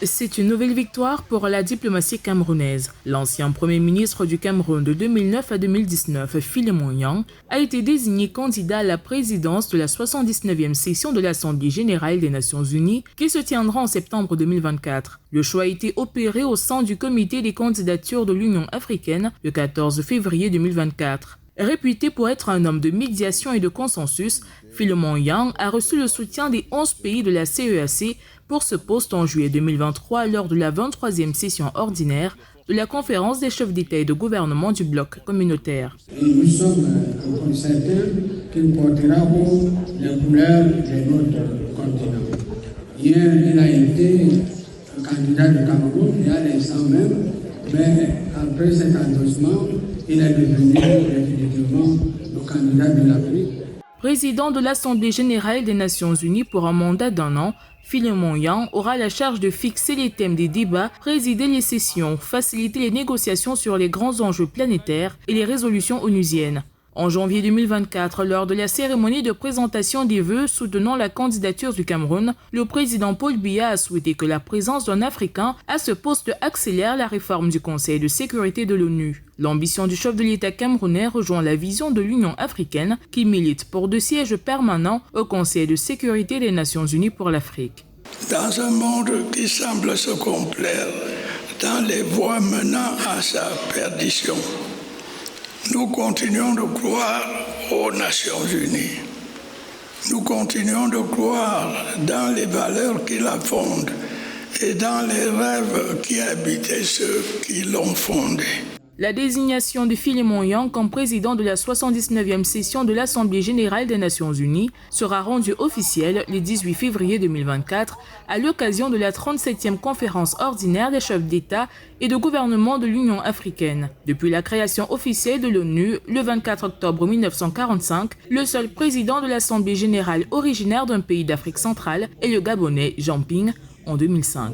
C'est une nouvelle victoire pour la diplomatie camerounaise. L'ancien premier ministre du Cameroun de 2009 à 2019, Philemon Yang, a été désigné candidat à la présidence de la 79e session de l'Assemblée générale des Nations unies qui se tiendra en septembre 2024. Le choix a été opéré au sein du comité des candidatures de l'Union africaine le 14 février 2024. Réputé pour être un homme de médiation et de consensus, Philemon Yang a reçu le soutien des 11 pays de la CEAC pour ce poste en juillet 2023 lors de la 23e session ordinaire de la conférence des chefs d'État et de gouvernement du bloc communautaire. Nous sommes certains qu'il portera haut les couleurs de notre continent. Hier, il a été candidat du Cameroun, il y a l'instant même, mais après cet endossement, il est devenu définitivement le candidat de l'Afrique. Président de l'Assemblée générale des Nations unies pour un mandat d'1 an, Philemon Yang aura la charge de fixer les thèmes des débats, présider les sessions, faciliter les négociations sur les grands enjeux planétaires et les résolutions onusiennes. En janvier 2024, lors de la cérémonie de présentation des vœux soutenant la candidature du Cameroun, le président Paul Biya a souhaité que la présence d'un Africain à ce poste accélère la réforme du Conseil de sécurité de l'ONU. L'ambition du chef de l'État camerounais rejoint la vision de l'Union africaine qui milite pour 2 sièges permanents au Conseil de sécurité des Nations unies pour l'Afrique. Dans un monde qui semble se complaire dans les voies menant à sa perdition, nous continuons de croire aux Nations unies. Nous continuons de croire dans les valeurs qui la fondent et dans les rêves qui habitaient ceux qui l'ont fondée. La désignation de Philemon Yang comme président de la 79e session de l'Assemblée générale des Nations unies sera rendue officielle le 18 février 2024 à l'occasion de la 37e conférence ordinaire des chefs d'État et de gouvernement de l'Union africaine. Depuis la création officielle de l'ONU, le 24 octobre 1945, le seul président de l'Assemblée générale originaire d'un pays d'Afrique centrale est le Gabonais Jean Ping en 2005.